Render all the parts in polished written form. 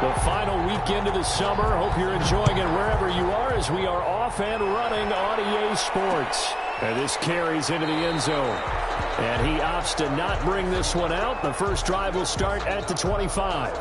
The final weekend of the summer. Hope you're enjoying it wherever you are as we are off and running on EA Sports. And this carries into the end zone. And he opts to not bring this one out. The first drive will start at the 25.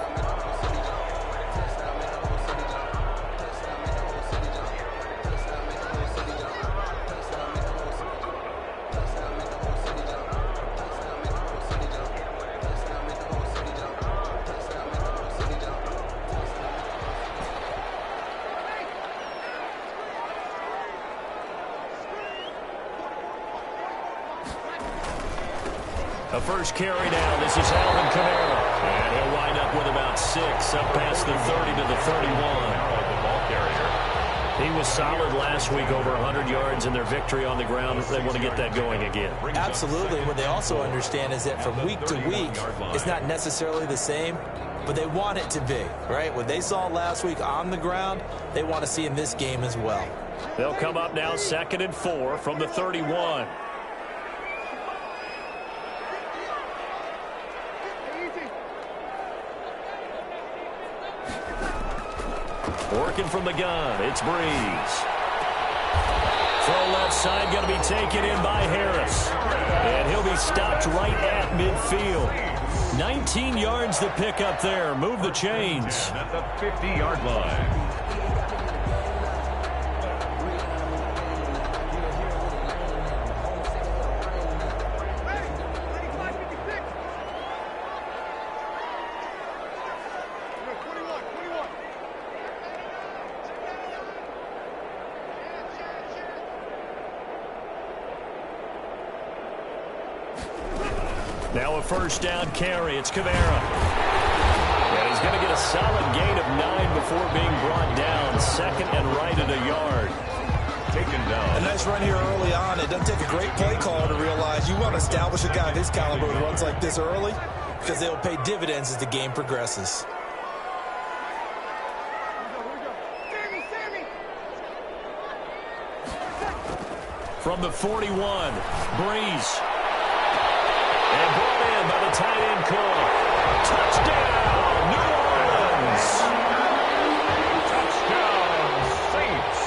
A first carry now. This is Alvin Kamara. And he'll wind up with about 6 up past the 30 to the 31. The ball carrier. He was solid last week, over 100 yards in their victory on the ground. They want to get that going again. Absolutely. What they also understand is that from week to week, it's not necessarily the same, but they want it to be, right? What they saw last week on the ground, they want to see in this game as well. They'll come up now 2nd and 4 from the 31. Working from the gun, it's Breeze. Throw left side, going to be taken in by Harris. And he'll be stopped right at midfield. 19 yards to pick up there. Move the chains. At the 50-yard line. Now a first down carry. It's Kamara. And he's going to get a solid gain of 9 before being brought down. 2nd and right at a yard. Taken down. A nice run here early on. It doesn't take a great play caller to realize you want to establish a guy of his caliber who runs like this early because they'll pay dividends as the game progresses. From the 41, Breeze. And brought in by the tight end Cook. Touchdown, New Orleans. Touchdown, Saints.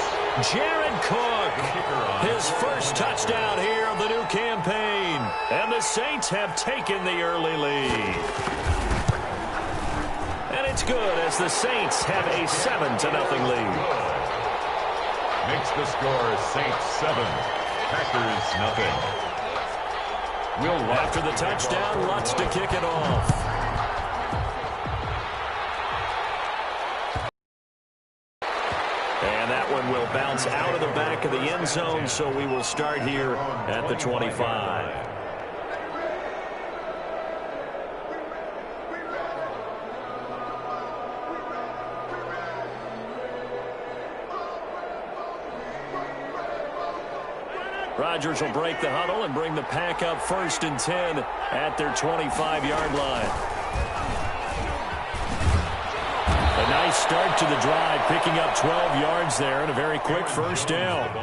Jared Cook, his first touchdown here of the new campaign. And the Saints have taken the early lead. And it's good as the Saints have a 7-0 lead. Makes the score Saints 7, Packers nothing. After the touchdown, Lutz to kick it off. And that one will bounce out of the back of the end zone, so we will start here at the 25. Rodgers will break the huddle and bring the pack up 1st and 10 at their 25-yard line. A nice start to the drive, picking up 12 yards there and a very quick first down.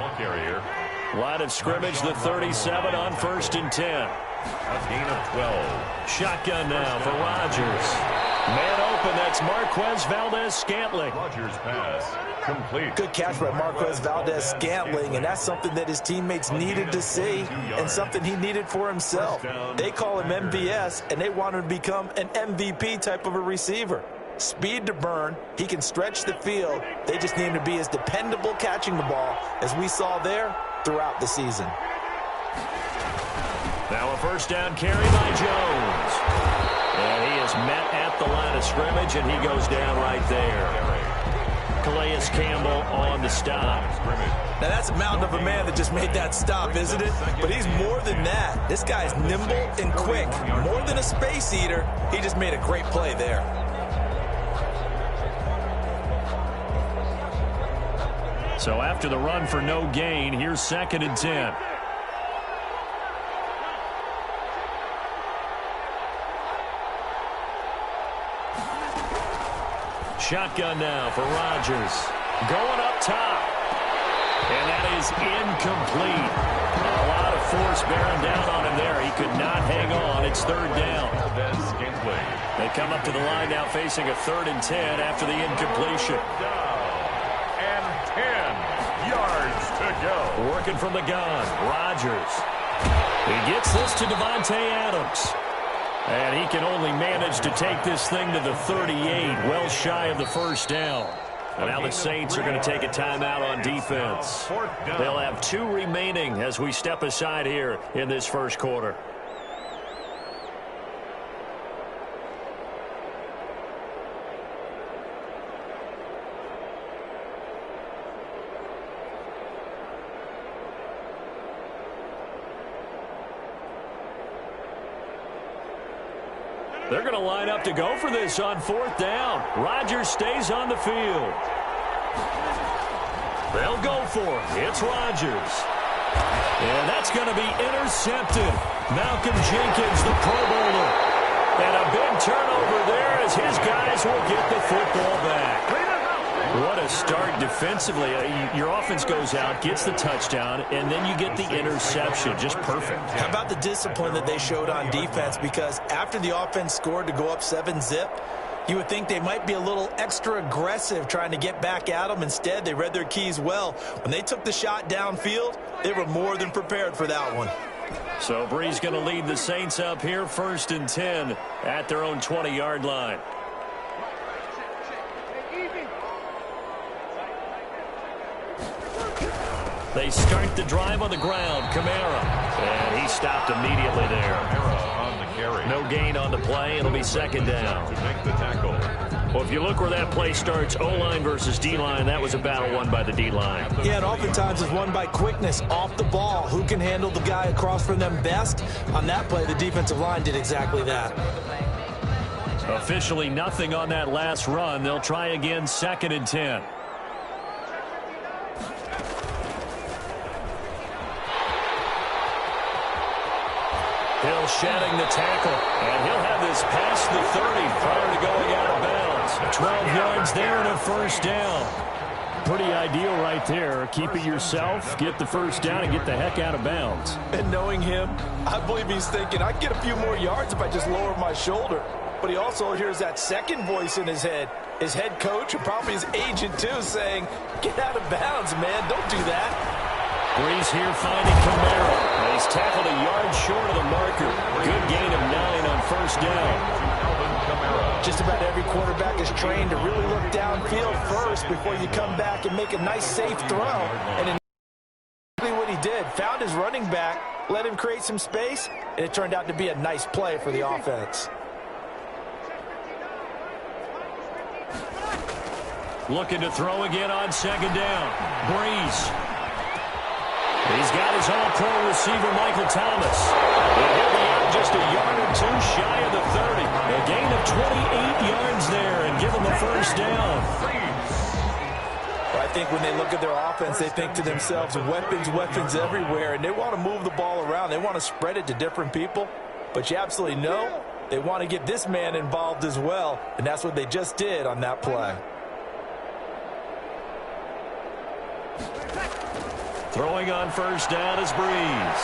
Line of scrimmage, the 37 on 1st and 10. A gain of 12. Shotgun now for Rodgers. Man open, that's Marquez Valdez-Scantling. Rodgers pass. Complete. Good catch by Marquez Valdez-Scantling, and that's something that his teammates needed to see and something he needed for himself. They call him MVS, and they want him to become an MVP type of a receiver. Speed to burn. He can stretch the field. They just need him to be as dependable catching the ball as we saw there throughout the season. Now a first down carry by Jones. And he is met at the line of scrimmage, and he goes down right there. Calais Campbell on the stop. Now that's a mountain of a man that just made that stop, isn't it? But he's more than that. This guy's nimble and quick. More than a space eater, he just made a great play there. So after the run for no gain, here's 2nd and 10. Shotgun now for Rodgers. Going up top. And that is incomplete. A lot of force bearing down on him there. He could not hang on. It's third down. They come up to the line now facing a 3rd and 10 after the incompletion. And 10 yards to go. Working from the gun, Rodgers. He gets this to Devontae Adams. And he can only manage to take this thing to the 38, well shy of the first down. And now the Saints are going to take a timeout on defense. They'll have 2 remaining as we step aside here in this first quarter. They're going to line up to go for this on 4th down. Rodgers stays on the field. They'll go for it. It's Rodgers. And that's going to be intercepted. Malcolm Jenkins, the Pro Bowler. And a big turnover there as his guys will get the football back. What a start defensively. Your offense goes out, gets the touchdown, and then you get the interception. Just perfect. How about the discipline that they showed on defense? Because after the offense scored to go up 7-zip, you would think they might be a little extra aggressive trying to get back at them. Instead, they read their keys well. When they took the shot downfield, they were more than prepared for that one. So Brees going to lead the Saints up here, 1st and 10 at their own 20-yard line. They start the drive on the ground. Kamara. And he stopped immediately there. Kamara on the carry. No gain on the play. It'll be 2nd down. To make the tackle. Well, if you look where that play starts, O-line versus D-line, that was a battle won by the D-line. Yeah, and oftentimes it's won by quickness off the ball. Who can handle the guy across from them best? On that play, the defensive line did exactly that. Officially nothing on that last run. They'll try again, 2nd and 10. Hill shedding the tackle, and he'll have this past the 30 prior to going out of bounds. 12 yards there and a 1st down. Pretty ideal right there. Keep it yourself, get the 1st down, and get the heck out of bounds. And knowing him, I believe he's thinking, I can get a few more yards if I just lower my shoulder. But he also hears that second voice in his head, his head coach, and probably his agent too, saying, get out of bounds, man, don't do that. Brees here finding Kamara. He's tackled a yard short of the marker. Good gain of 9 on 1st down. Just about every quarterback is trained to really look downfield first before you come back and make a nice, safe throw. And exactly what he did. Found his running back, let him create some space, and it turned out to be a nice play for the offense. Looking to throw again on 2nd down. Brees. He's got his all-pro receiver, Michael Thomas. And he'll be out just a yard or 2 shy of the 30. A gain of 28 yards there and give him a 1st down. Well, I think when they look at their offense, they think to themselves, weapons everywhere, and they want to move the ball around. They want to spread it to different people. But you absolutely know they want to get this man involved as well, and that's what they just did on that play. Throwing on 1st down is Brees.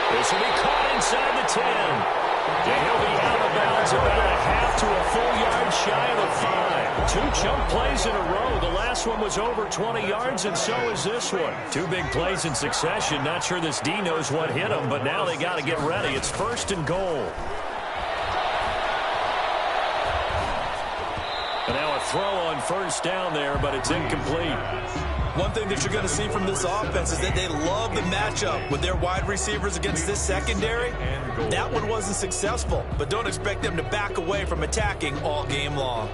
This will be caught inside the 10. And he'll be out of bounds about a half to a full yard shy of the 5. 2 chunk plays in a row. The last one was over 20 yards, and so is this one. 2 big plays in succession. Not sure this D knows what hit him, but now they got to get ready. It's 1st and goal. And now a throw on 1st down there, but it's incomplete. One thing that you're going to see from this offense is that they love the matchup with their wide receivers against this secondary. That one wasn't successful, but don't expect them to back away from attacking all game long.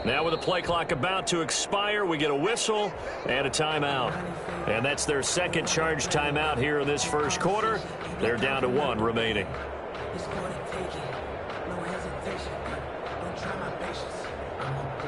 Now with the play clock about to expire, we get a whistle and a timeout. And that's their 2nd charge timeout here in this first quarter. They're down to 1 remaining. It's gonna take it. No hesitation. Don't try my patience. I'm a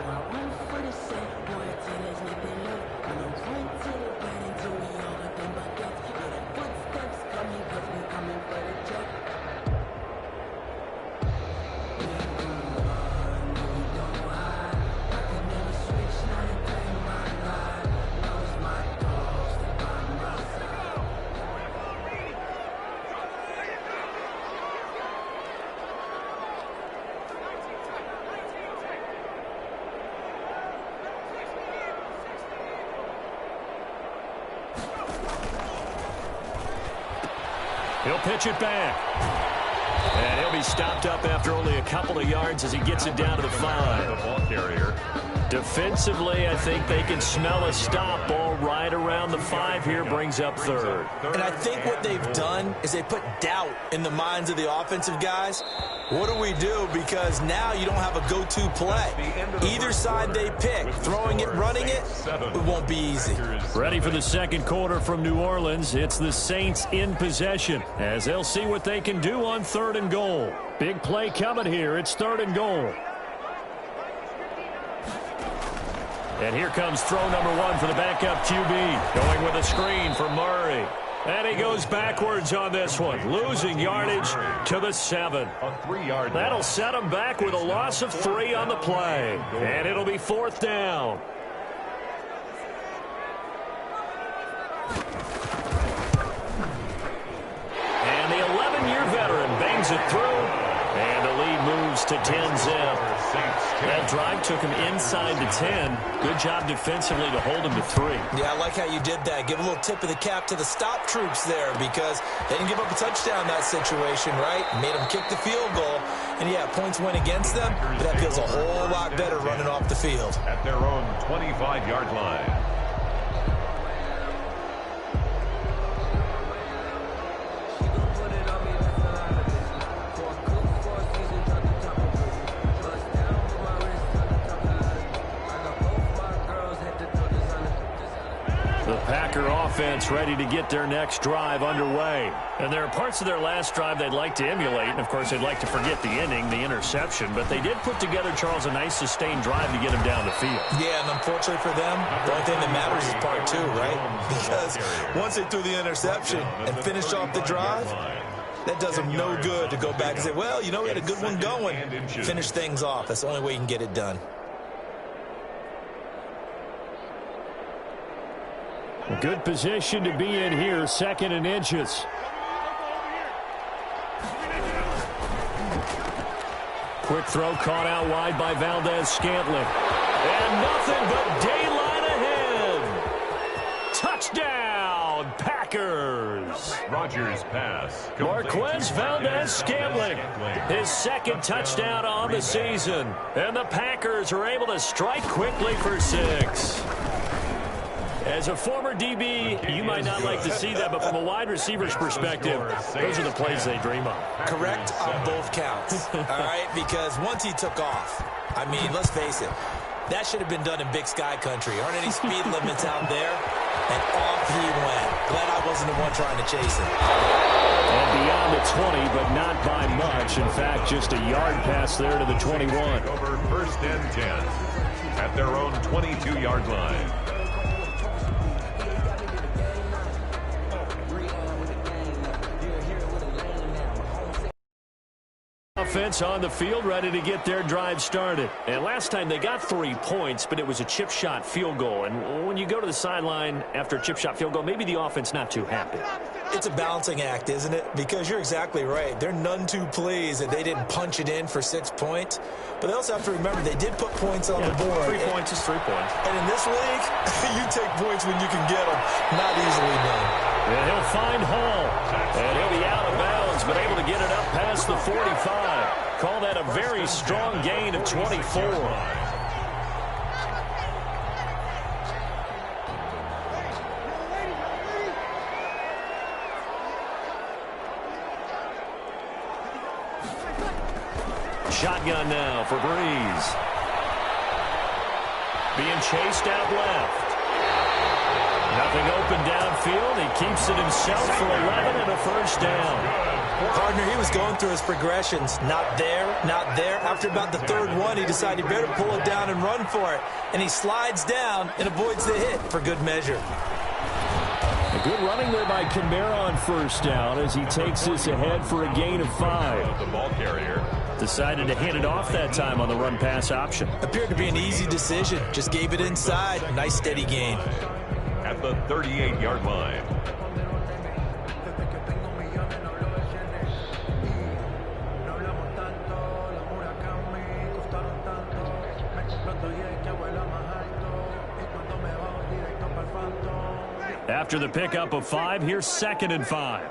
He'll pitch it back. And he'll be stopped up after only a couple of yards as he gets it down to the 5. The ball carrier. Defensively, I think they can smell a stop. Ball right around the 5 here, brings up 3rd. And I think what they've done is they put doubt in the minds of the offensive guys. What do we do? Because now you don't have a go-to play. Either side they pick, throwing it, running it, it won't be easy. Ready for the second quarter from New Orleans. It's the Saints in possession as they'll see what they can do on 3rd and goal. Big play coming here. It's 3rd and goal. And here comes throw number 1 for the backup QB. Going with a screen for Murray. And he goes backwards on this one, losing yardage to the 7. A 3-yard. That'll set him back with a loss of 3 on the play. And it'll be 4th down. And the 11-year veteran bangs it through. And the lead moves to 10-zip. That drive took him inside the 10. Good job defensively to hold him to 3. Yeah, I like how you did that. Give a little tip of the cap to the stop troops there because they didn't give up a touchdown in that situation, right? Made them kick the field goal. And, yeah, points went against them, but that feels a whole lot better running off the field. At their own 25-yard line. The Packer offense ready to get their next drive underway. And there are parts of their last drive they'd like to emulate. And, of course, they'd like to forget the inning, the interception. But they did put together, Charles, a nice sustained drive to get him down the field. Yeah, and unfortunately for them, the only thing that matters is part 2, right? Because once they threw the interception and finished off the drive, that does them no good to go back and say, well, you know, we had a good one going. Finish things off. That's the only way you can get it done. Good position to be in here, 2nd and inches. Quick throw caught out wide by Valdez-Scantling. And nothing but daylight ahead. Touchdown, Packers. Rodgers pass. Marquez Valdez-Scantling, his 2nd touchdown on the season. And the Packers are able to strike quickly for 6. As a former DB, you might not like to see that, but from a wide receiver's perspective, those are the plays they dream of. Correct on both counts, all right? Because once he took off, I mean, let's face it, that should have been done in Big Sky country. Aren't any speed limits out there? And off he went. Glad I wasn't the one trying to chase him. And beyond the 20, but not by much. In fact, just a yard pass there to the 21. Over 1st and 10 at their own 22-yard line. Offense on the field, ready to get their drive started. And last time they got 3 points, but it was a chip shot field goal. And when you go to the sideline after a chip shot field goal, maybe the offense not too happy. It's a balancing act, isn't it? Because you're exactly right. They're none too pleased that they didn't punch it in for 6 points. But they also have to remember they did put points on the board. 3 points is 3 points. And in this league, you take points when you can get them. Not easily done. And he'll find Hall. And he'll be out of bounds, but able to get it up past the 45. Call that a very strong gain of 24. Shotgun now for Breeze. Being chased out left. Nothing open downfield. He keeps it himself for 11 and a 1st down. Partner, he was going through his progressions. Not there, not there. After about the 3rd one, he decided he better pull it down and run for it. And he slides down and avoids the hit for good measure. A good running there by Kamara on 1st down as he takes this ahead for a gain of 5. The ball carrier decided to hand it off that time on the run-pass option. Appeared to be an easy decision. Just gave it inside. Nice steady gain. At the 38-yard line. After the pickup of 5, here's 2nd and 5.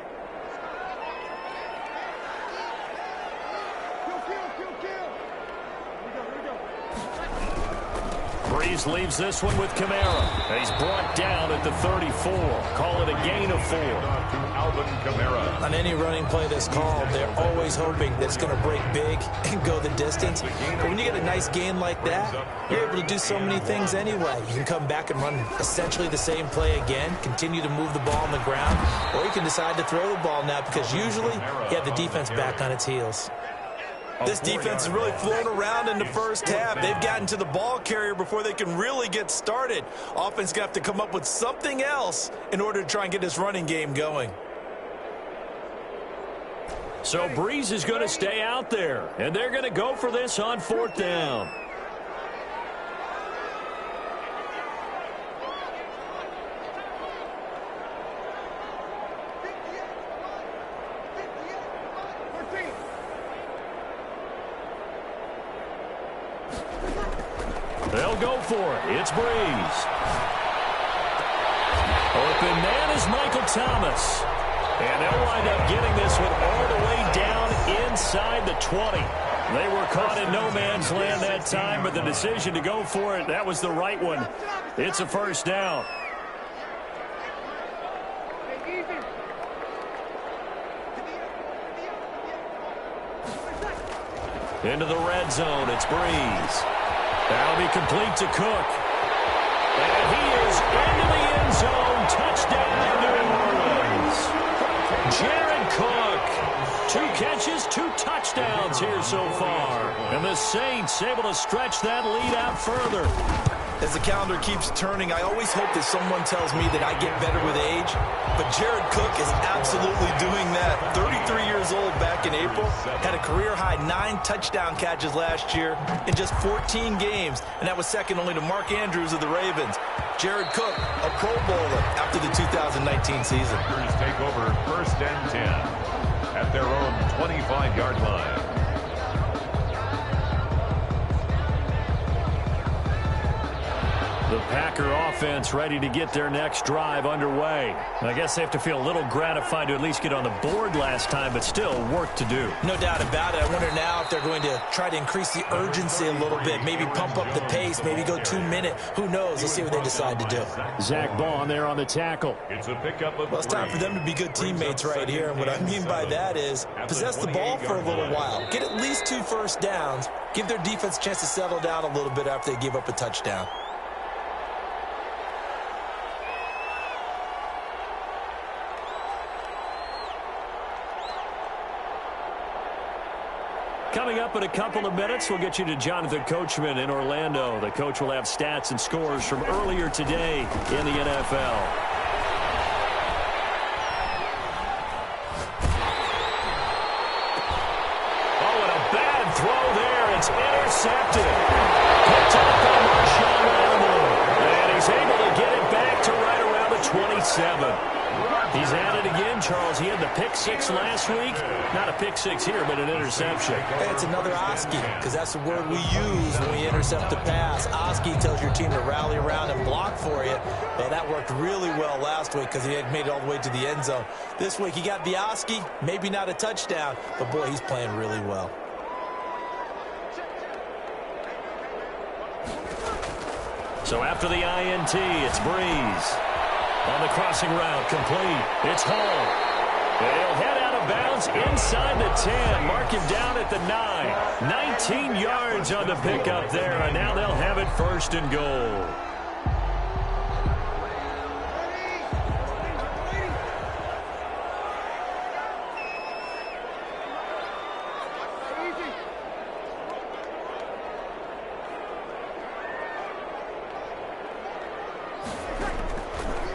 Breeze leaves this one with Kamara. He's brought down at the 34. Call it a gain of 4. On any running play that's called, they're always hoping that it's going to break big and go the distance. But when you get a nice gain like that, you're able to do so many things anyway. You can come back and run essentially the same play again, continue to move the ball on the ground, or you can decide to throw the ball now because usually you have the defense back on its heels. This defense has really flown around in the first half. They've gotten to the ball carrier before they can really get started. Offense going to have to come up with something else in order to try and get this running game going. So Breeze is going to stay out there, and they're going to go for this on 4th down. They'll go for it. It's Breeze. Open man is Michael Thomas. And they'll wind up getting this one all the way down inside the 20. They were caught in no man's land that time, but the decision to go for it, that was the right one. It's a 1st down. Into the red zone, it's Breeze. That'll be complete to Cook. And he is into the end zone. Touchdown, New Orleans. Jared Cook. 2 catches, 2 touchdowns here so far. And the Saints able to stretch that lead out further. As the calendar keeps turning, I always hope that someone tells me that I get better with age. But Jared Cook is absolutely doing that. 33 years old back in April. Had a career-high 9 touchdown catches last year in just 14 games. And that was second only to Mark Andrews of the Ravens. Jared Cook, a Pro Bowler after the 2019 season. Take over 1st and 10 at their own 25-yard line. The Packer offense ready to get their next drive underway. I guess they have to feel a little gratified to at least get on the board last time, but still work to do. No doubt about it. I wonder now if they're going to try to increase the urgency a little bit, maybe pump up the pace, maybe go 2-minute. Who knows? Let's see what they decide to do. Zach Baum there on the tackle. It's a pickup of well, it's time for them to be good teammates right here. And what I mean by that is possess the ball for a little while. Get at least 2 first downs. Give their defense a chance to settle down a little bit after they give up a touchdown. Coming up in a couple of minutes, we'll get you to Jonathan Coachman in Orlando. The coach will have stats and scores from earlier today in the NFL. Oh, and a bad throw there. It's intercepted. Picked up by Marshawn Lattimore. And he's able to get it back to right around the 27. He's at it again, Charles. He had the pick 6 last week. Not a pick 6 here, but an interception. It's another Oski, because that's the word we use when we intercept a pass. Oski tells your team to rally around and block for you. Well, that worked really well last week because he had made it all the way to the end zone. This week he got the Oski, maybe not a touchdown, but boy, he's playing really well. So after the INT, it's Breeze. On the crossing route, complete. It's Hall. They'll head out of bounds inside the 10. Mark him down at the 9. 19 yards on the pickup there, and now they'll have it 1st and goal.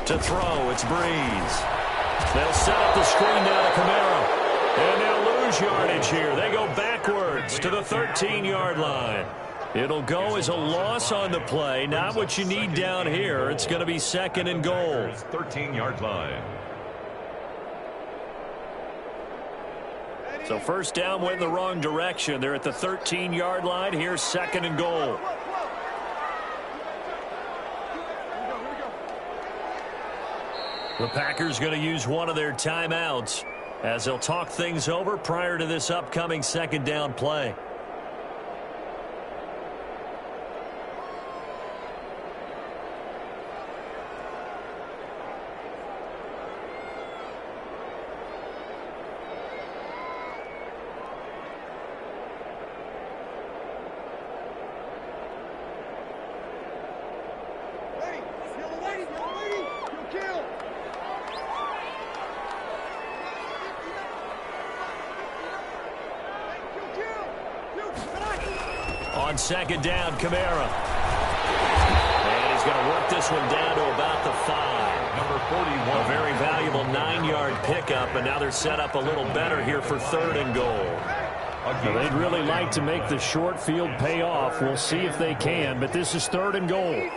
To throw, it's Breeze. They'll set up the screen now to Kamara. And they'll lose yardage here. They go backwards to the 13-yard line. It'll go as a loss on the play. Not what you need down here. It's going to be 2nd and goal. 13-yard line. So 1st down went in the wrong direction. They're at the 13-yard line. Here's 2nd and goal. The Packers going to use one of their timeouts as they'll talk things over prior to this upcoming 2nd down play. On second down, Kamara. And he's going to work this one down to about the 5. Number 41. A very valuable 9-yard pickup, and now they're set up a little better here for 3rd and goal. Now, they'd really like to make the short field pay off. We'll see if they can, but this is 3rd and goal.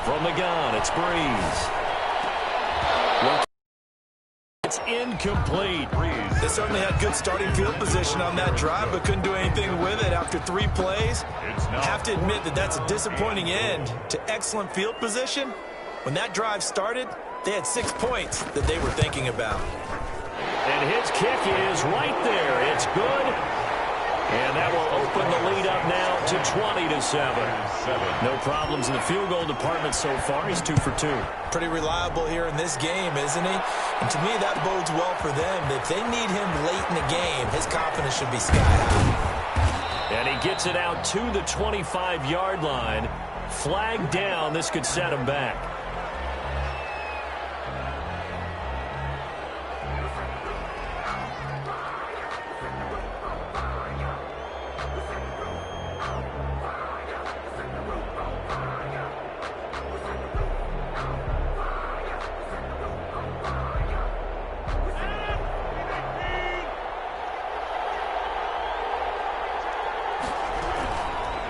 From the gun, it's Breeze. It's incomplete. They certainly had good starting field position on that drive, but couldn't do anything with it after 3 plays. Have to admit that that's a disappointing end to excellent field position. When that drive started, they had 6 points that they were thinking about. And his kick is right there. It's good. And that will open the lead up now to 20-7. No problems in the field goal department so far. He's 2 for 2. Pretty reliable here in this game, isn't he? And to me, that bodes well for them. If they need him late in the game, his confidence should be sky high. And he gets it out to the 25-yard line. Flag down. This could set him back.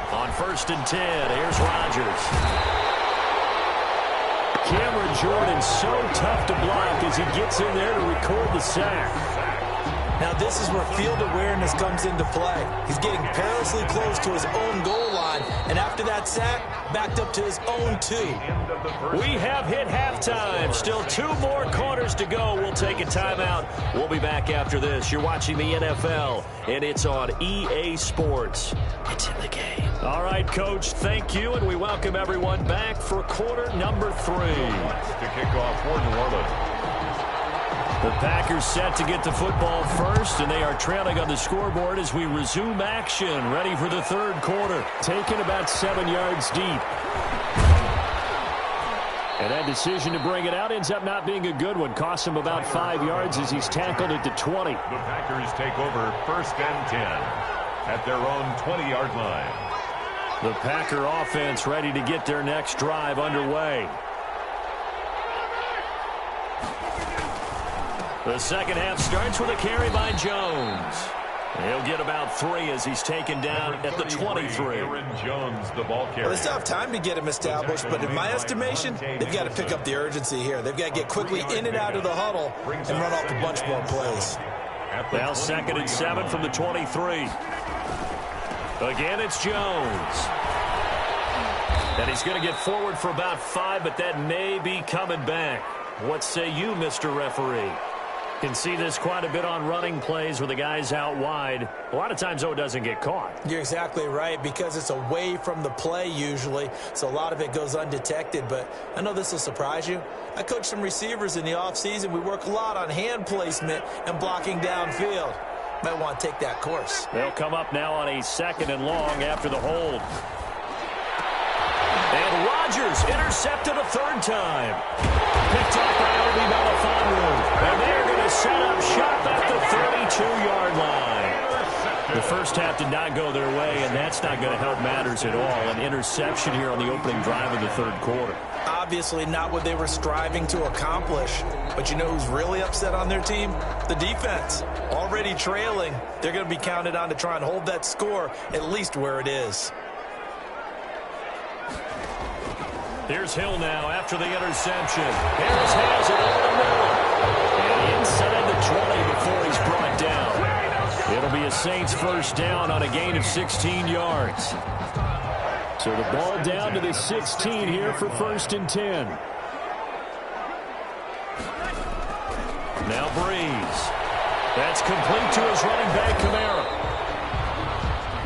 On 1st and 10, here's Rodgers. Cameron Jordan so tough to block as he gets in there to record the sack. Now this is where field awareness comes into play. He's getting perilously close to his own goal line, and after that sack, backed up to his own 2. We have hit halftime. Still 2 more quarters to go. We'll take a timeout. We'll be back after this. You're watching the NFL, and it's on EA Sports. It's in the game. All right, Coach, thank you, and we welcome everyone back for quarter number 3. To kick off for New Orleans. The Packers set to get the football first, and they are trailing on the scoreboard as we resume action, ready for the 3rd quarter. Taken about 7 yards deep. And that decision to bring it out ends up not being a good one. Costs him about 5 yards as he's tackled at the 20. The Packers take over 1st and 10 at their own 20-yard line. The Packer offense ready to get their next drive underway. The second half starts with a carry by Jones. He'll get about 3 as he's taken down at the 23. Aaron Jones, the ball carrier. Well, they still have time to get him established, but in my estimation, they've got to pick up the urgency here. They've got to get quickly in and out of the huddle and run off a bunch more plays. Now 2nd and 7 from the 23. Again, it's Jones. And he's going to get forward for about 5, but that may be coming back. What say you, Mr. Referee? Can see this quite a bit on running plays where the guy's out wide. A lot of times, though, it doesn't get caught. You're exactly right, because it's away from the play usually, so a lot of it goes undetected. But I know this will surprise you. I coach some receivers in the offseason. We work a lot on hand placement and blocking downfield. Might want to take that course. They'll come up now on a 2nd and long after the hold. And Rodgers intercepted a 3rd time. Picked off by Obi Melifonwu. And they're going to set up shop at the 32-yard line. The first half did not go their way, and that's not going to help matters at all. An interception here on the opening drive of the 3rd quarter. Obviously not what they were striving to accomplish. But you know who's really upset on their team? The defense. Already trailing. They're going to be counted on to try and hold that score at least where it is. Here's Hill now after the interception. Harris has it over the middle. And inside the 20 before he's brought down. It'll be a Saints first down on a gain of 16 yards. So the ball down to the 16 here for 1st and 10. Now Breeze. That's complete to his running back, Kamara.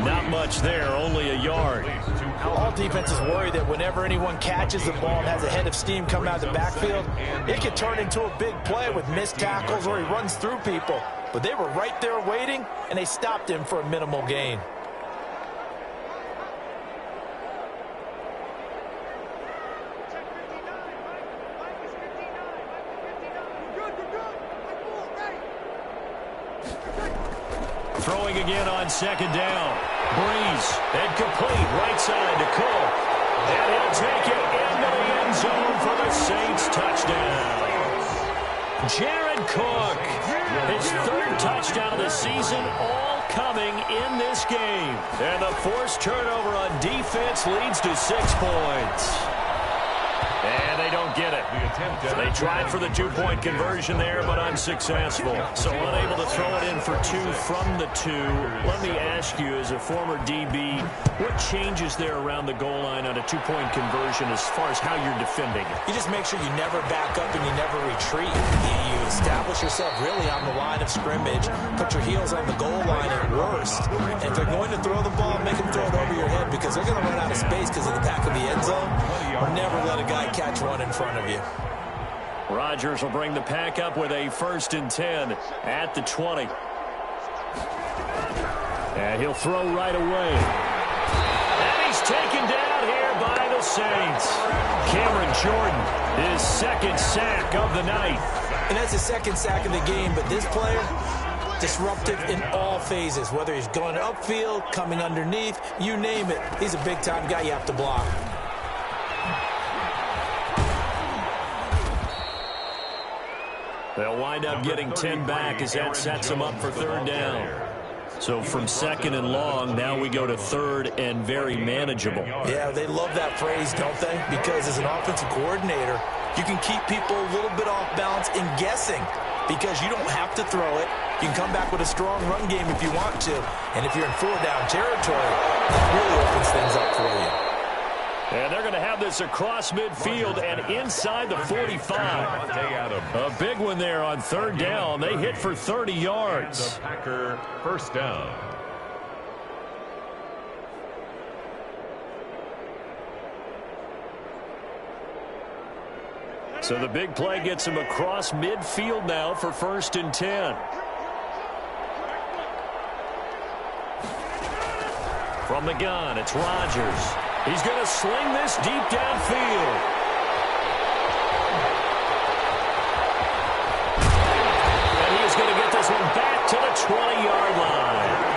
Not much there, only a yard. All defenses worry that whenever anyone catches the ball and has a head of steam coming out of the backfield, it could turn into a big play with missed tackles or he runs through people. But they were right there waiting, and they stopped him for a minimal gain. Throwing again on second down. Breeze, and complete, right side to Cook. And he'll take it into the end zone for the Saints touchdown. Jared Cook, his third touchdown of the season, all coming in this game. And the forced turnover on defense leads to 6 points. And they don't get it. They tried for the 2-point conversion there, but unsuccessful. So unable to throw it in for 2 from the 2. Let me ask you, as a former DB, what changes there around the goal line on a 2-point conversion as far as how you're defending it? You just make sure you never back up and you never retreat. You establish yourself really on the line of scrimmage, put your heels on the goal line at worst. And if they're going to throw the ball, make them throw it over your head because they're going to run out of space because of the back of the end zone. Or never let a guy catch one in front of you. Rodgers will bring the pack up with a 1st and 10 at the 20. And he'll throw right away. And he's taken down here by the Saints. Cameron Jordan, his 2nd sack of the night. And that's his 2nd sack of the game, but this player, disruptive in all phases, whether he's going upfield, coming underneath, you name it. He's a big-time guy you have to block. They'll wind up getting 10 back as that sets them up for 3rd down. So from 2nd and long, now we go to 3rd and very manageable. Yeah, they love that phrase, don't they? Because as an offensive coordinator, you can keep people a little bit off balance in guessing because you don't have to throw it. You can come back with a strong run game if you want to. And if you're in 4-down territory, that really opens things up for you. And they're going to have this across midfield and inside the 45. A big one there on 3rd down. They hit for 30 yards. The Packer 1st down. So the big play gets him across midfield now for 1st and 10. From the gun, it's Rodgers. He's going to sling this deep downfield. And he is going to get this one back to the 20-yard line.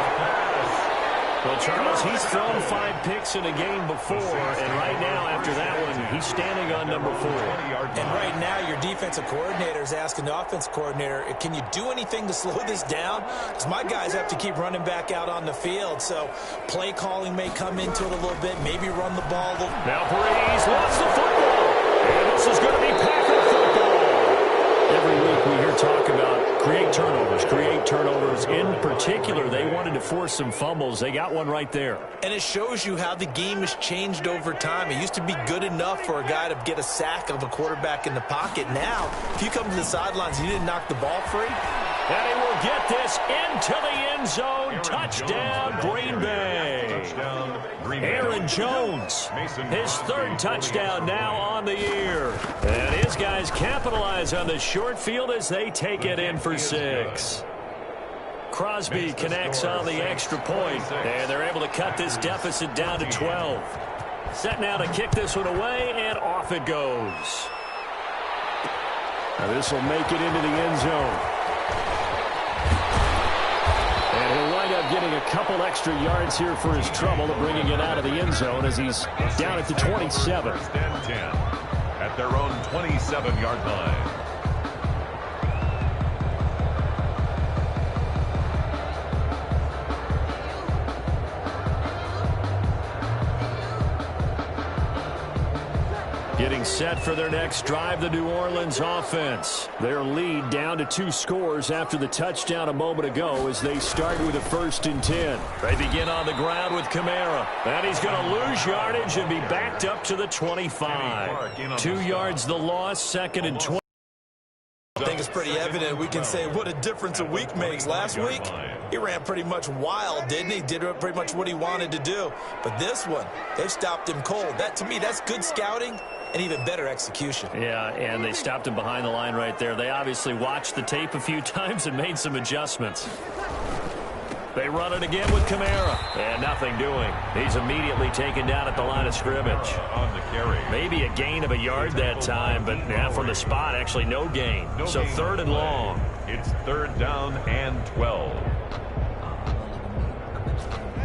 Well, Charles, he's thrown 5 picks in a game before, and right now, after that one, he's standing on number 4. And right now, your defensive coordinator is asking the offensive coordinator, can you do anything to slow this down? Because my guys have to keep running back out on the field, so play calling may come into it a little bit, maybe run the ball a little. Now Breeze lost the football, and this is going to be Packer football. Every week we hear talk about create turnovers. In particular, they wanted to force some fumbles. They got one right there. And it shows you how the game has changed over time. It used to be good enough for a guy to get a sack of a quarterback in the pocket. Now, if you come to the sidelines and you didn't knock the ball free. And he will get this into the end zone. Touchdown, Green Bay. Aaron Jones, his 3rd touchdown now on the year. And his guys capitalize on the short field as they take it in for 6. Crosby connects on the extra point, and they're able to cut this deficit down to 12. Set now to kick this one away, and off it goes. Now this will make it into the end zone. And he'll wind up getting a couple extra yards here for his trouble to bringing it out of the end zone as he's down at the 27. 1st and 10 at their own 27-yard line. Getting set for their next drive, the New Orleans offense. Their lead down to 2 scores after the touchdown a moment ago as they start with a 1st and 10. They begin on the ground with Kamara. And he's going to lose yardage and be backed up to the 25. 2 yards the loss, 2nd and 20. I think it's pretty evident. We can say what a difference a week makes. Last week, he ran pretty much wild, didn't he? Did pretty much what he wanted to do. But this one, they've stopped him cold. That, to me, that's good scouting and even better execution. Yeah, and they stopped him behind the line right there. They obviously watched the tape a few times and made some adjustments. They run it again with Kamara. And nothing doing. He's immediately taken down at the line of scrimmage. On the carry. Maybe a gain of a yard that time, but yeah, from the spot, actually no gain. So 3rd and long. It's 3rd down and 12.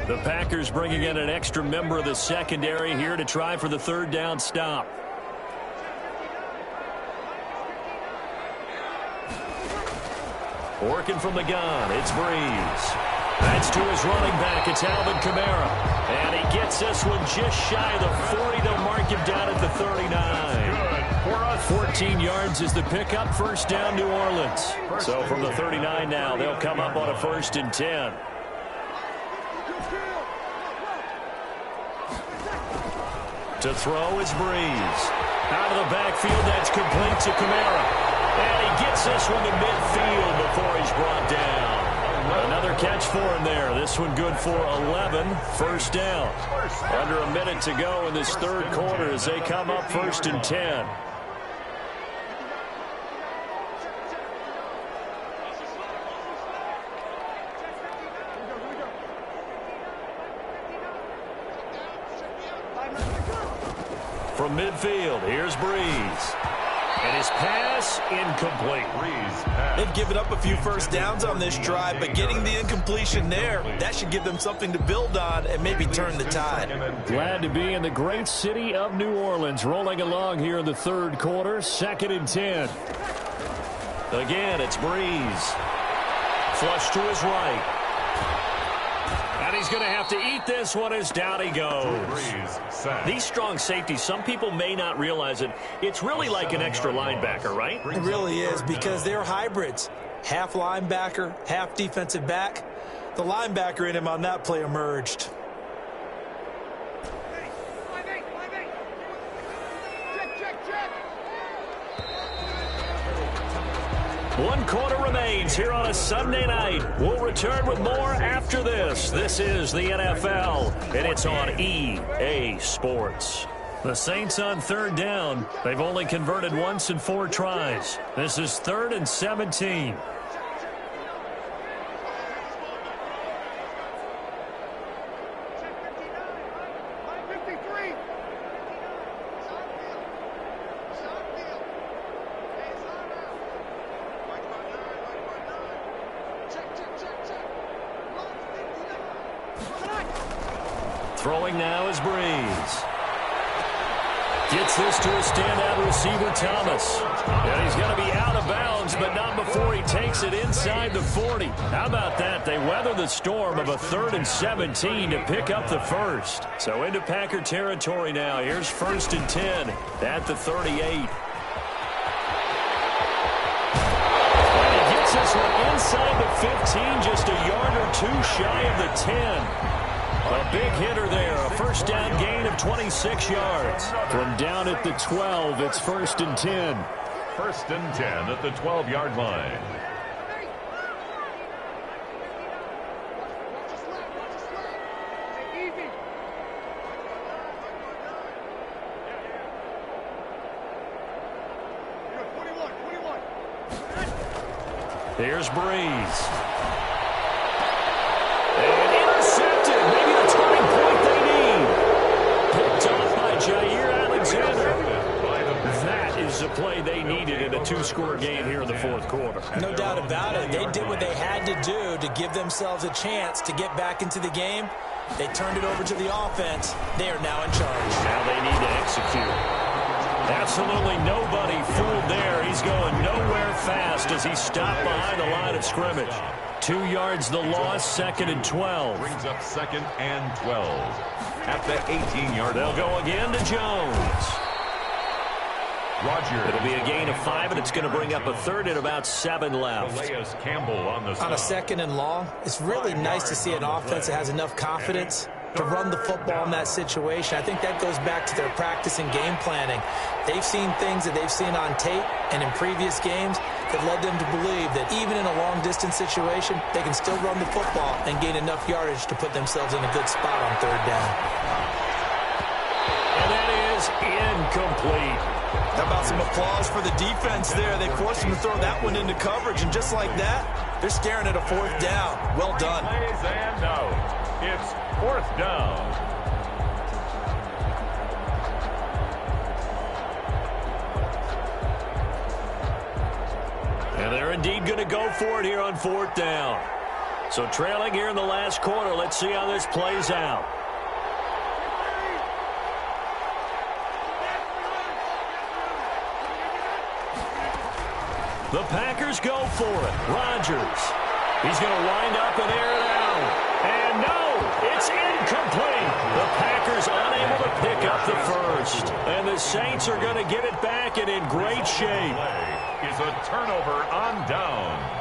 The Packers bringing in an extra member of the secondary here to try for the third down stop. Working from the gun, it's Breeze. That's to his running back, it's Alvin Kamara. And he gets this one just shy of the 40. They'll mark him down at the 39. 14 yards is the pickup, first down New Orleans. So from the 39 now, they'll come up on a 1st and 10. To throw is Breeze. Out of the backfield, that's complete to Kamara. And he gets this one to midfield before he's brought down. Another catch for him there. This one good for 11, first down. Under a minute to go in this third quarter as they come up 1st and 10. From midfield, here's Breeze. And his pass incomplete. They've given up a few first downs on this drive, but getting the incompletion there, that should give them something to build on and maybe turn the tide. Glad to be in the great city of New Orleans, rolling along here in the third quarter, 2nd and 10. Again, it's Breeze. Flush to his right. And he's going to have to eat this one as down he goes. These strong safeties, some people may not realize it. It's really like an extra linebacker, right? It really is, because they're hybrids. Half linebacker, half defensive back. The linebacker in him on that play emerged. One quarter remains here on a Sunday night. We'll return with more after this. This is the NFL, and it's on EA Sports. The Saints on third down. They've only converted once in 4 tries. This is 3rd and 17. Throwing now is Breeze. Gets this to a standout receiver, Thomas. And he's going to be out of bounds, but not before he takes it inside the 40. How about that? They weather the storm of a 3rd and 17 to pick up the first. So into Packer territory now. Here's 1st and 10 at the 38. And he gets this one inside the 15, just a yard or 2 shy of the 10. A big hitter there, a first down gain of 26 yards. From down at the 12, it's 1st and 10. 1st and 10 at the 12-yard line. Here's Breeze. The play they needed in a 2-score game here in the 4th quarter. No doubt about it. They did what they had to do to give themselves a chance to get back into the game. They turned it over to the offense. They are now in charge. Now they need to execute. Absolutely nobody fooled there. He's going nowhere fast as he stopped behind the line of scrimmage. 2 yards the loss, 2nd and 12. Brings up 2nd and 12 at the 18-yard line. They'll go again to Jones. Roger. It'll be a gain of 5, and it's going to bring up a 3rd and about 7 left. Campbell on the on a 2nd and long, it's really nice to see an offense that has enough confidence to run the football in that situation. I think that goes back to their practice and game planning. They've seen things that they've seen on tape and in previous games that led them to believe that even in a long-distance situation, they can still run the football and gain enough yardage to put themselves in a good spot on 3rd down. And that is incomplete. How about some applause for the defense there? They forced him to throw that one into coverage, and just like that, they're staring at a 4th down. Well done. And out. It's 4th down. And they're indeed going to go for it here on 4th down. So trailing here in the last quarter. Let's see how this plays out. The Packers go for it. Rodgers. He's going to wind up and air it out. And no, it's incomplete. The Packers unable to pick up the first. And the Saints are going to get it back and in great shape. Is a turnover on downs.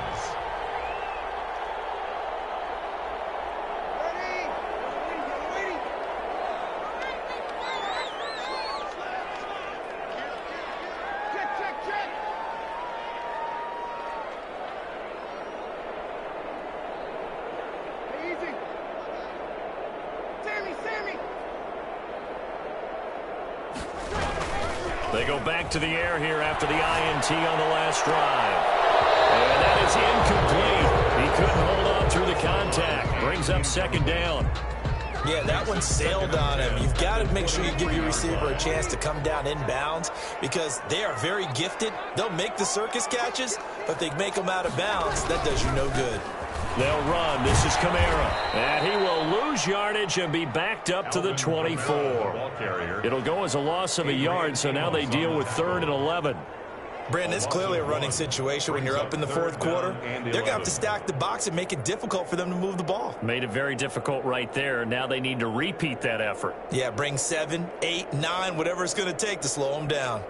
They go back to the air here after the INT on the last drive. And that is incomplete. He couldn't hold on through the contact. Brings up second down. Yeah, that one sailed on him. You've got to make sure you give your receiver a chance to come down inbounds because they are very gifted. They'll make the circus catches, but they make them out of bounds. That does you no good. They'll run. This is Kamara. And he will lose yardage and be backed up to the 24. It'll go as a loss of a yard, so now they deal with 3rd and 11. Brandon, it's clearly a running situation when you're up in the fourth quarter. They're going to have to stack the box and make it difficult for them to move the ball. Made it very difficult right there. Now they need to repeat that effort. Yeah, bring 7, 8, 9, whatever it's going to take to slow them down.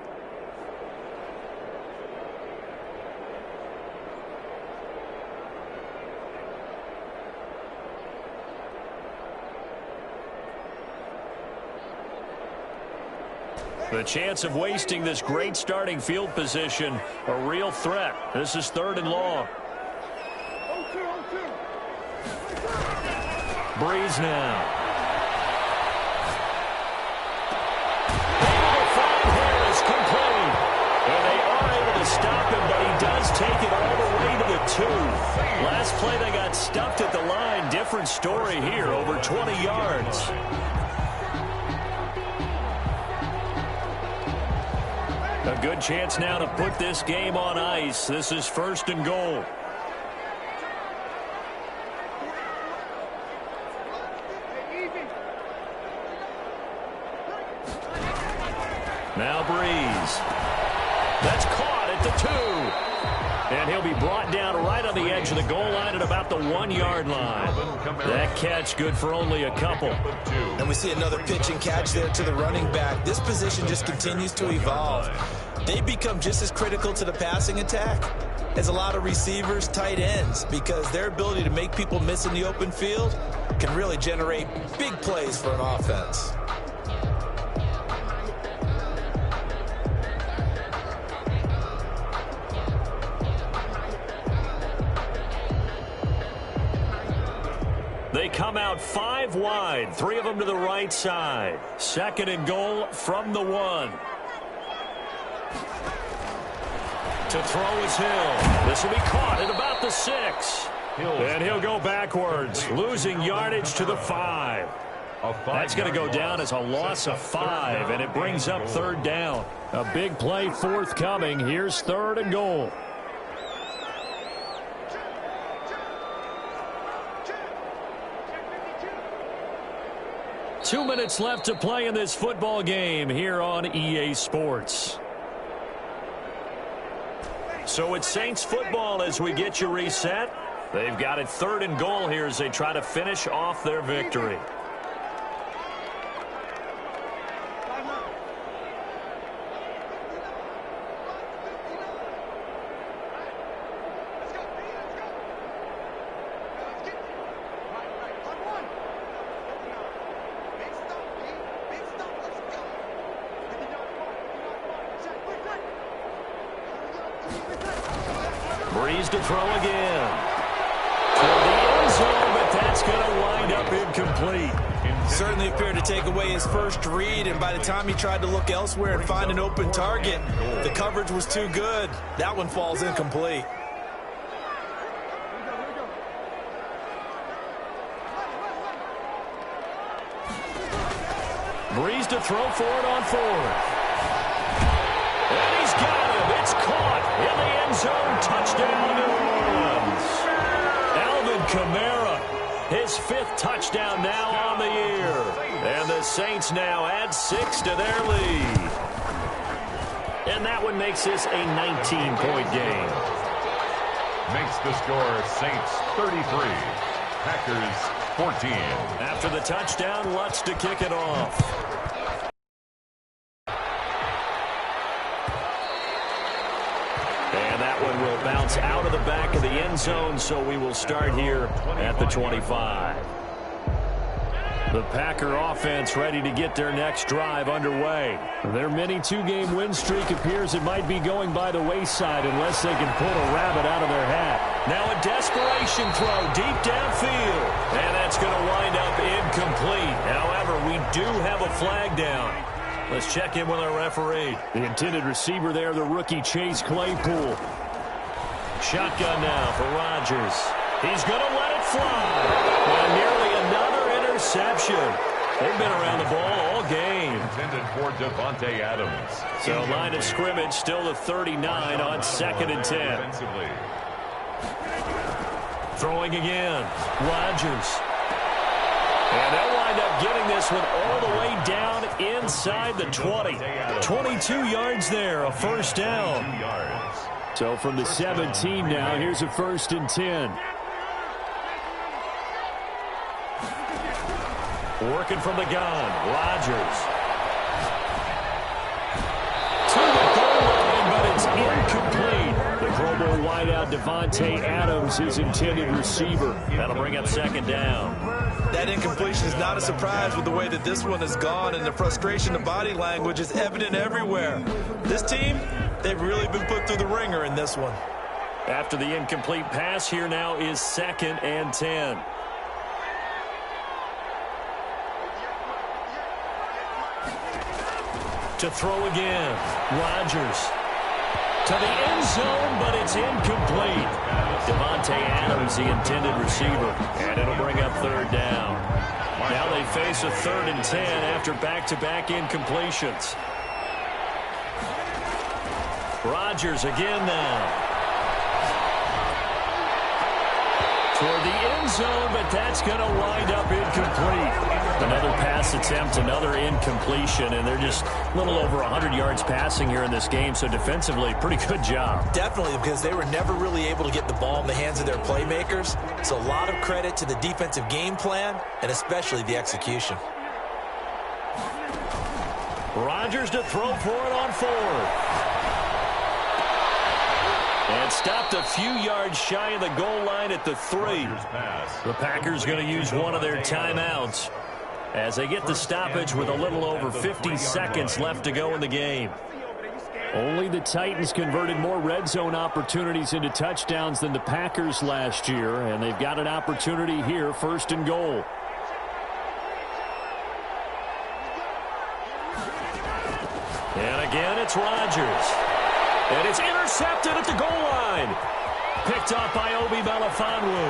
The chance of wasting this great starting field position, a real threat. This is 3rd and long. Breeze now. Able to find Harris complete. And they are able to stop him, but he does take it all the way to the 2. Last play they got stuffed at the line. Different story here, over 20 yards. A good chance now to put this game on ice. This is 1st and goal. Now Breeze. That's caught at the 2. And he'll be brought down right on the edge of the goal line at about the 1-yard line. That catch good for only a couple. And we see another pitch and catch there to the running back. This position just continues to evolve. They become just as critical to the passing attack as a lot of receivers, tight ends, because their ability to make people miss in the open field can really generate big plays for an offense. They come out 5 wide, 3 of them to the right side. 2nd and goal from the 1. To throw is Hill. This will be caught at about the 6. And he'll go backwards, losing yardage to the 5. That's going to go down as a loss of 5, and it brings up 3rd down. A big play forthcoming. Here's 3rd and goal. Two minutes left to play in this football game here on EA Sports. So it's Saints football as we get you reset. They've got it 3rd and goal here as they try to finish off their victory. Breeze to throw again. Toward the end zone, but that's going to wind up incomplete. Certainly appeared to take away his first read, and by the time he tried to look elsewhere and find an open target, the coverage was too good. That one falls incomplete. Breeze to throw for it on 4th. And he's got him. It's caught in the end zone. Touchdown, New Orleans. Alvin Kamara His 5th touchdown now on the year. And the Saints now add 6 to their lead. And that one makes this a 19-point game. Makes the score Saints 33, Packers 14. After the touchdown, Lutz to kick it off. And that one will bounce out of the back of the end zone, so we will start here at the 25. The Packer offense ready to get their next drive underway. Their mini 2-game win streak appears it might be going by the wayside unless they can pull a rabbit out of their hat. Now a desperation throw deep downfield. And that's going to wind up incomplete. However, we do have a flag down. Let's check in with our referee. The intended receiver there, the rookie Chase Claypool. Shotgun now for Rodgers. He's going to let it fly. And nearly another interception. They've been around the ball all game. Intended for Devontae Adams. So line of scrimmage still the 39 on 2nd and 10. Throwing again. Rodgers. And they'll wind up getting this one all the way down inside the 20. 22 yards there, a first down. So from the 17 now, here's a 1st and 10. Working from the gun, Rodgers. To the goal line, but it's incomplete. The Pro Bowl wideout Devontae Adams, his intended receiver. That'll bring up 2nd down. That incompletion is not a surprise with the way that this one has gone, and the frustration of body language is evident everywhere. This team, they've really been put through the ringer in this one. After the incomplete pass, here now is 2nd and 10. To throw again, Rodgers. To the end zone, but it's incomplete. Devontae Adams, the intended receiver, and it'll bring up 3rd down. Now they face a 3rd and 10 after back-to-back incompletions. Rodgers again now. Toward the end zone, but that's going to wind up incomplete. Another pass attempt, another incompletion, and they're just a little over 100 yards passing here in this game, so defensively, pretty good job. Definitely, because they were never really able to get the ball in the hands of their playmakers, so a lot of credit to the defensive game plan, and especially the execution. Rodgers to throw for it on 4th. And stopped a few yards shy of the goal line at the 3. The Packers going to use one of their timeouts as they get the stoppage with a little over 50 seconds left to go in the game. Only the Titans converted more red zone opportunities into touchdowns than the Packers last year, and they've got an opportunity here, 1st and goal. And again, it's Rodgers. And it's intercepted at the goal line. Picked off by Obi Melifonwu.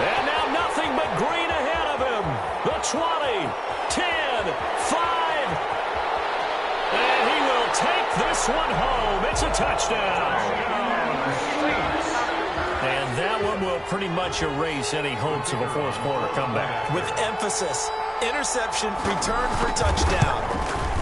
And now nothing but green ahead of him. The 20, 10, 5. And he will take this one home. It's a touchdown. And that one will pretty much erase any hopes of a 4th quarter comeback. With emphasis, interception, return for touchdown.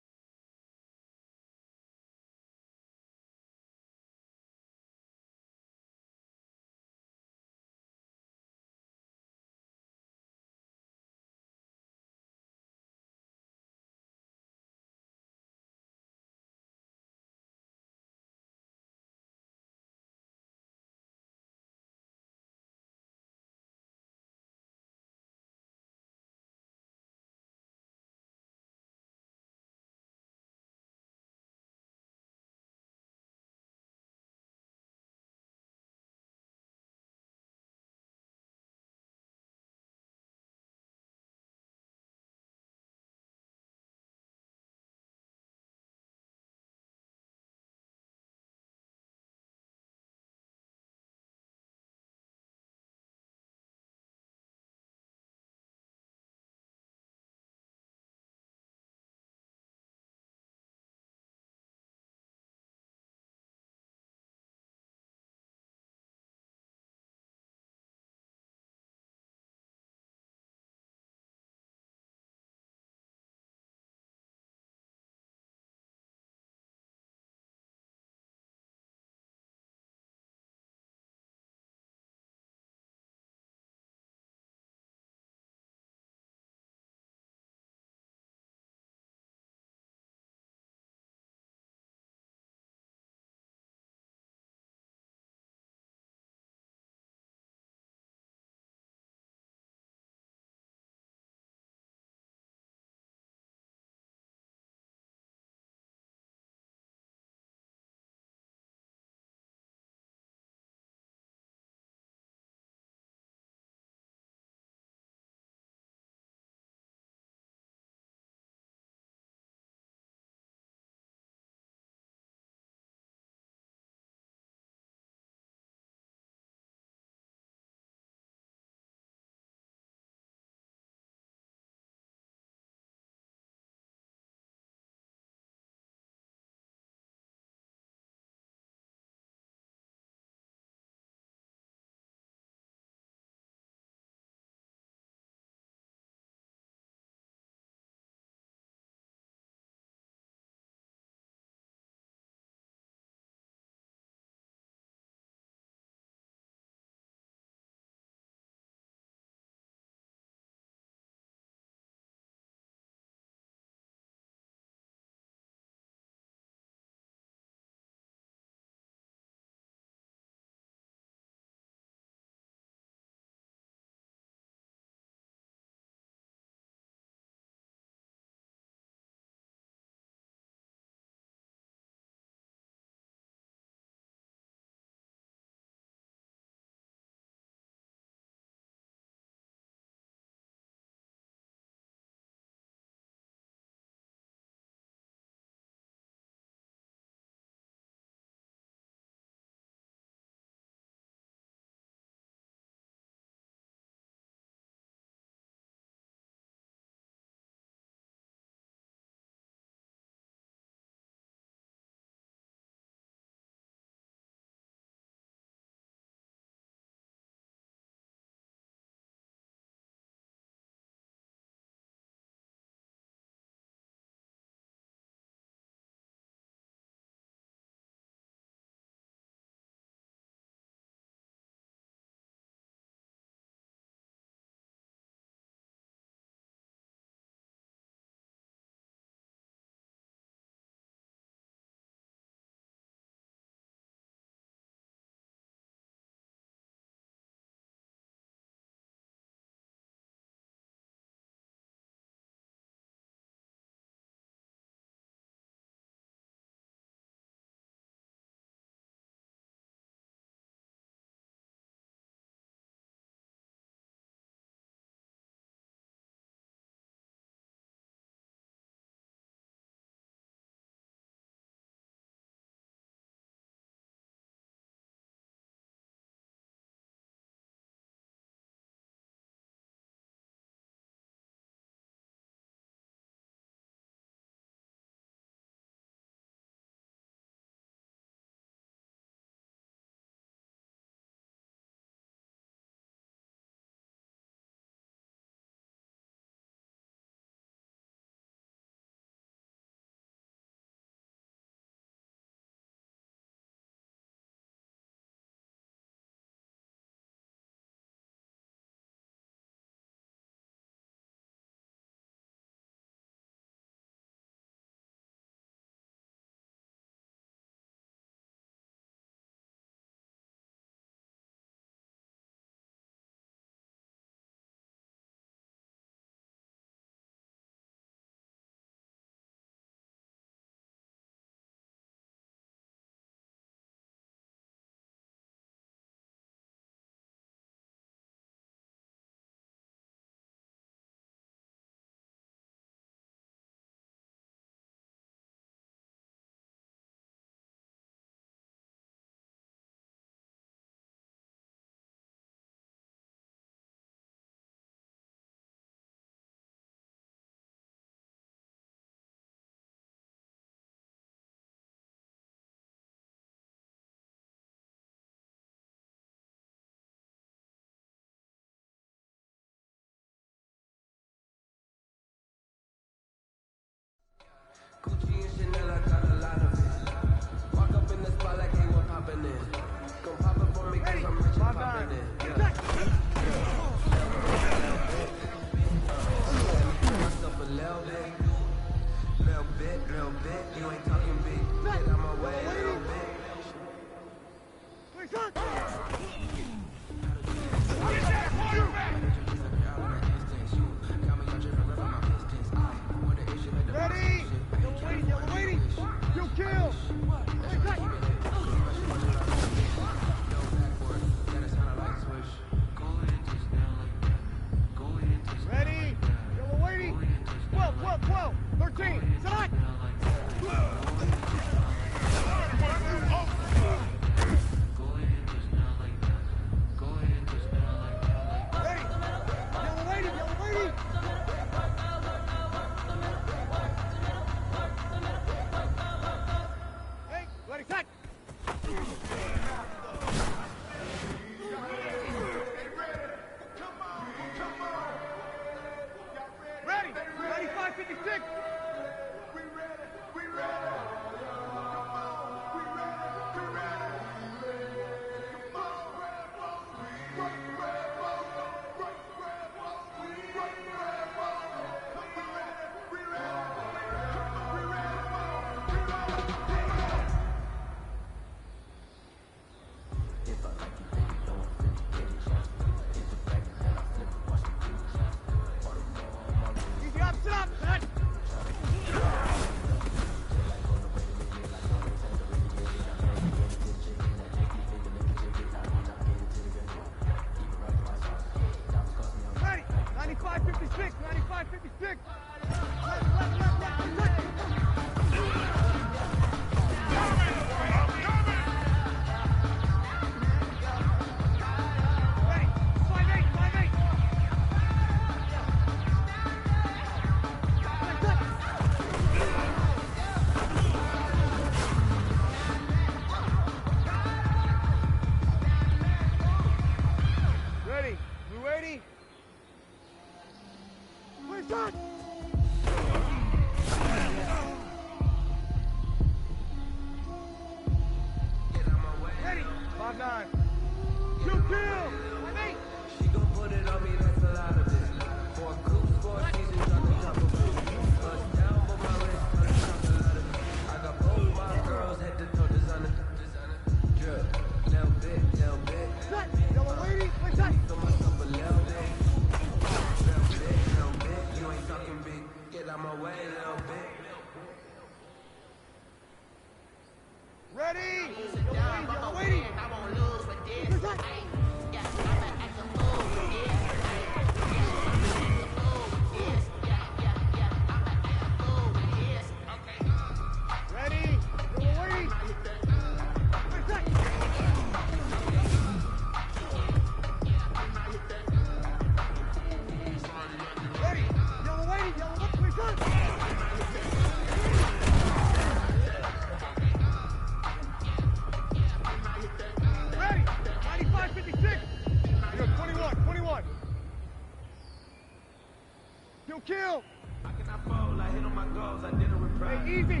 Kill! How can I fall? I hit on my goals, I did it with pride. Hey, easy!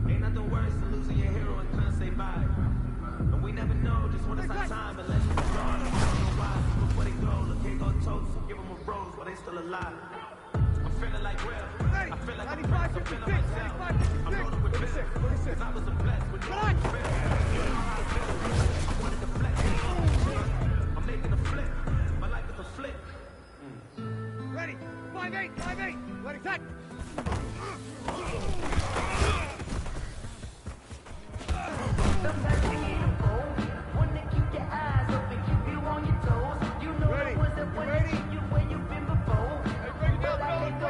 Ain't nothing worse than losing your hero and can't say bye. And we never know just when it's our time unless it's gone. I don't know why. Before they go, look, here go toast. Give them a rose while they still alive. I'm feeling like real. I feel like I'm back. I'm feeling myself. I'm rolling with Bill. Cause I was a blessed with no real. You know how I feel. I wanted to flex. I'm making a flip. My life is a flip. Ready? 5-8, 5-8. Ready, set. Sometimes you need a phone. Wanna keep your eyes open, keep you on your toes. You know I wasn't one to keep you where you've been before. But I can't go.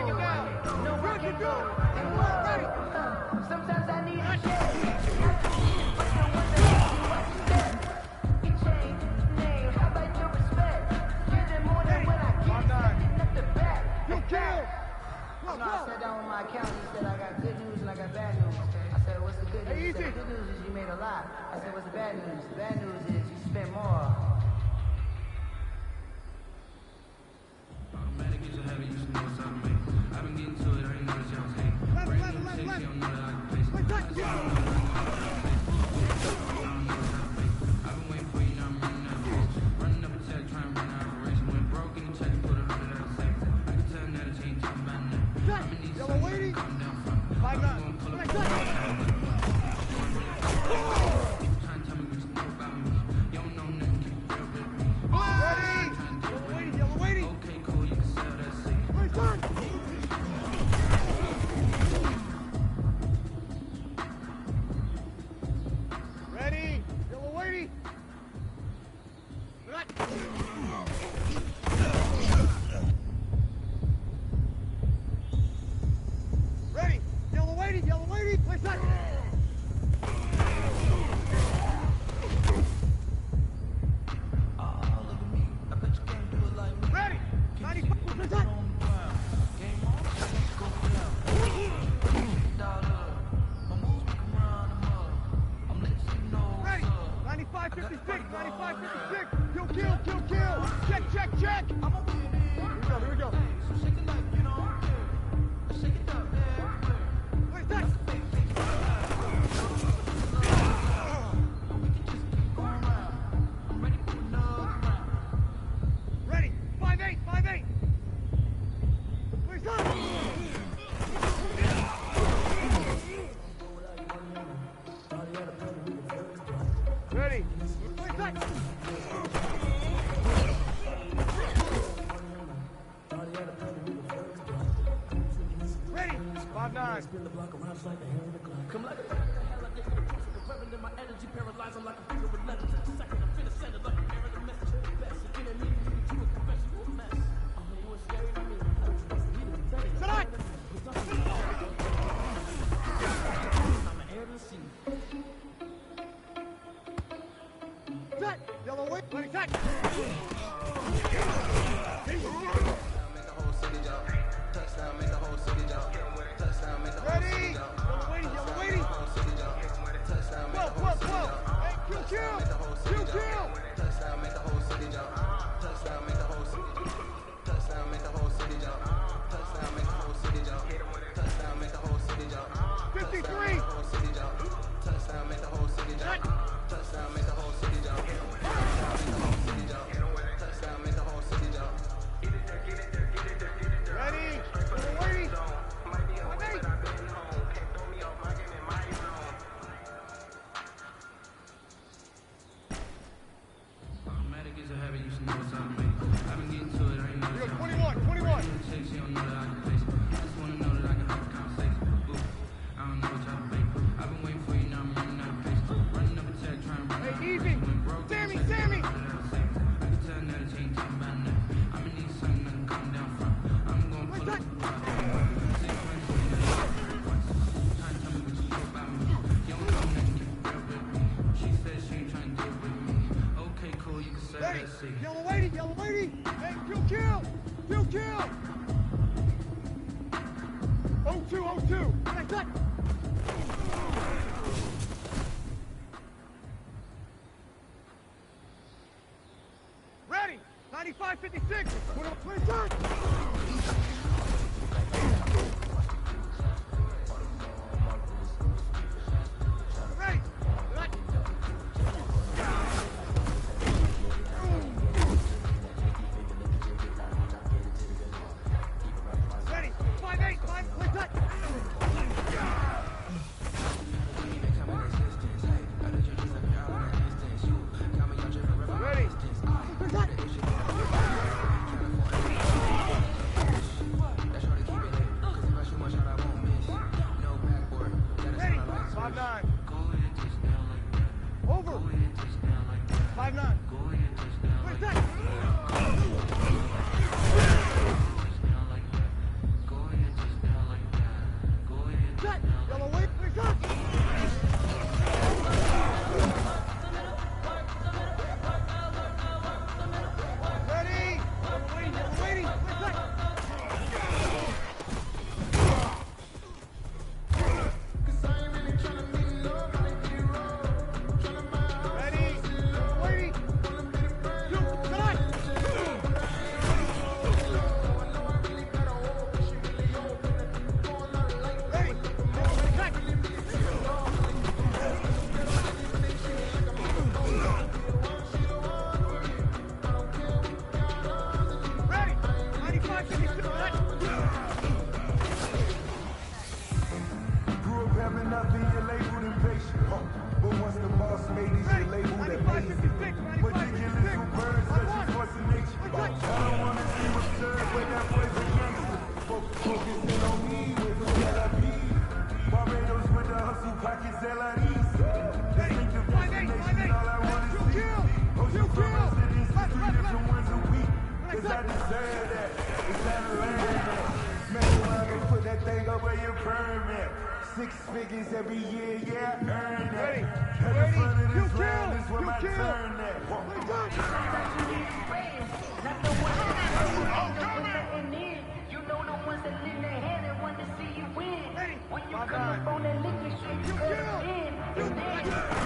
No, I can't go. Sometimes I need a share. But no one that makes you watch your step. You change name, how about your respect? Give them more than what I get. Setting up the back. You kill. I sat down with my accountant. He said I got good news and I got bad news. I said, what's the good news? He said, the good news is you made a lot. I said, what's the bad news? The bad news is you spent more. Automatic is a habit, you should know something, man. I've been getting to it, I ain't know the chance, hey. Brand new chicks, you don't know that I can face. I don't know that I can face. Ready. Yellow lady. Play set. Ready. 95. Play set. Ready. 95-56. 95-56. Kill. Check. Here we go. Play set. Ready. 5-8. Play set. Ready. Play set. Ready. 5-9. Tonight. Set. Yellow wing. Ready, set. Ready. Yellow lady. Whoa. Hey, kill. Touchdown, make the whole city jump. Touchdown, make the whole city jump. Touchdown, make the whole city jump. Touchdown, make the whole city jump. Touchdown, make the whole city jump. 53. Touchdown, make the whole city jump. Touchdown, make the whole city jump. Touchdown, make the whole city jump. Touchdown, make the whole city jump. Ready. Yellow lady. Automatic is a habit, you should know what's out of me. I've been getting to it, I ain't know Here we what's go. out of me. 21. She don't know that I can face it. I just wanna know that I can have a conversation. Ooh, I don't know what y'all think. I've been waiting for you, now I'm running out of patience. Running up a check, trying to run out of Hey, patience. easy. Went broke, Sammy. I can tell now that you ain't talking about nothing. I'ma need something I can come down from. I'm gonna pull up. Trying to tell me what you know about me. You don't know that you keep it real with me. She said she ain't trying to do it with me. Okay, cool, you can say Ready. that, see. Yellow lady. Hey, kill. 02. Play set. Ready. 95-56. Play set. Ready. Ready. 5-8. Play set. Ready. Play set. Ready. 5-9. Over. 5-9. Play set. Set. Yellow wing. Play set. Ready. Yellow lady. Play set. Ready. Yellow lady. Shoot. Tonight. Ready. Set. Ready. 95-56. Grew up having nothing, you're labeled impatient. But once the boss made it, Ready. you're labeled 95-56. amazing. Ridiculous with birds, such as force of nature. I don't wanna seem absurd, but that boy's a gangster. Focusing on me with the LRP. Barbados with the hustle, pockets LREs. Distinctive destination, all I wanna see. Ocean from residence to where your permit. 6 figures every year, yeah, earn that. Ready, At the ready, front of you this kill, round is where you my kill. turn at. You know the ones that lend their hand and want to see you win. Ready, When you my come God. up on that liquor shit, you gotta win.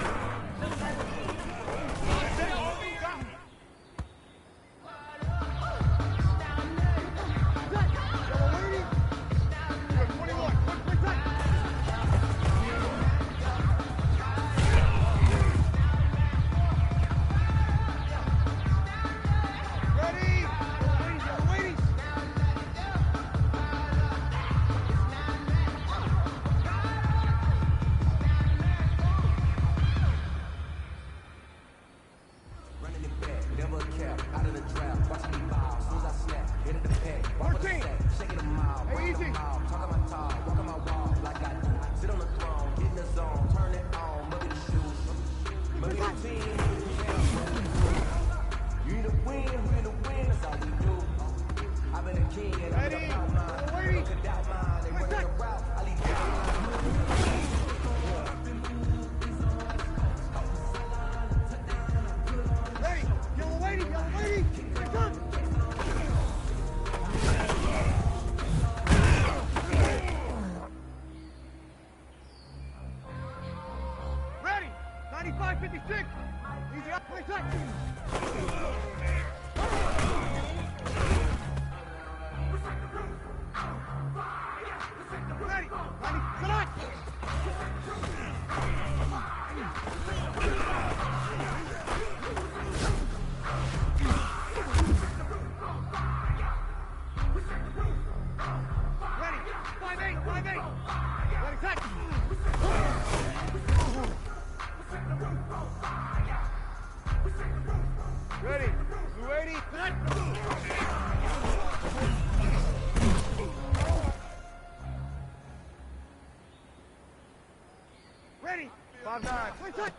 Running it back, never cap, out of the trap, watching me ball, soon as I snap, hit the pack, walk with the 14. sack, shaking them all, Hey, breaking easy. them all, talking my talk, walking my walk like I do, sit on the throne, get in the zone, turn it on, look at the shoes, look at the team, you need to win, who need to win, that's all we do. I've been a king and I'm Ready. about mine, Ready. look at that mine, they running the route, I leave that Ready, yellow lady, quick time. Ready, 95-56. Easy up, quick time. Ready, 90, select. Ready, 5-8, 5-8. Ready, set. Ready, 280, set. Ready, 5-9, wait, set.